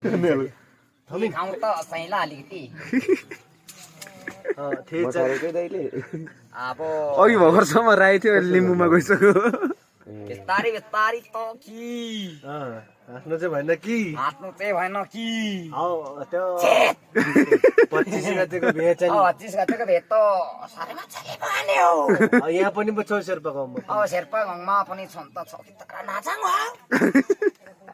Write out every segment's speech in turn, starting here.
थमी खाउँ त सैला अलिकति अब अघि भर्खरसम्म राई थियो लिम्बूमा गइसक्यो बिस्तारी बिस्तारी त कि आफ्नो चाहिँ भएन कि हाँस्नु चाहिँ भएन कि त्यो 25 गतेको भेट 25 गतेको भेट त साह्रै मान्छेले मान्यो यहाँ पनि पो छौ शेर्पा गाउँमा अब शेर्पा गाउँमा पनि छन् त छ कि तर नाचाङ हो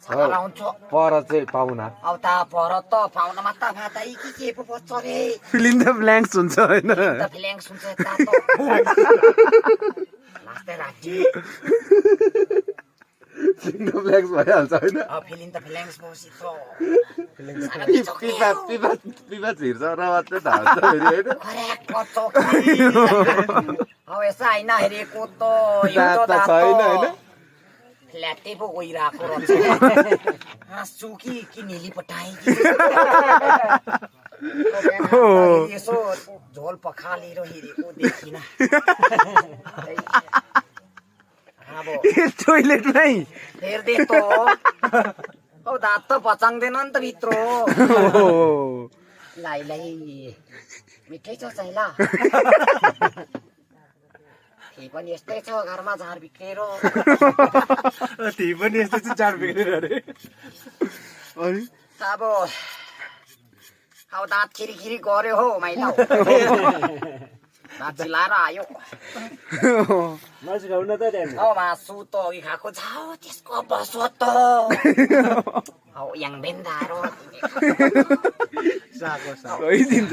छाला हुन्छ पर चाहिँ पाहुना अब त पर त पाहुना मात्ता फाtai के पो पर्छ रे फिलिङ द ब्ल्याङ्क्स हुन्छ होइन त फ्ल्याङ्क्स हुन्छ यता त लास्टै राखी फिलिङ द ब्ल्याङ्क्स भइहाल्छ होइन अब फिलिङ त फ्ल्याङ्क्स बसी त पिपा छिर्छ र मात्रै धान्छ फेरि होइन खर्याक पर्छ अब यसो आइन हेरेको त यो दाँत त त छैन होइन फ्ल्याटै पो गइरहेको रहेछ हाँस्छु कि निली पठाएँ यसो झोल पखालेर हेरेको देखिन अब टोइलेटमै हेर्दै त औ दाँत त पचाउँदैन नि त भित्र लाई मिठै छ चाहिला त्यही पनि यस्तै छ घरमा झार बिग्रेर त्यही पनि यस्तो चाहिँ चाड बिग्रेर अरे अनि अब दाँत खिरी गर्यो हो माइला दाँत चिलाएर आयो मासु खाउन त त्यहाँ मासु त अघि खाएको छ त्यसको बसो त याङ भेन्दाएर गइदिन्छ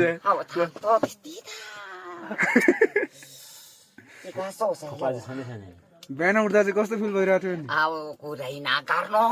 बिहान उठ्दा चाहिँ कस्तो फिल भइरहेको थियो नि अब कुरै नकार्नु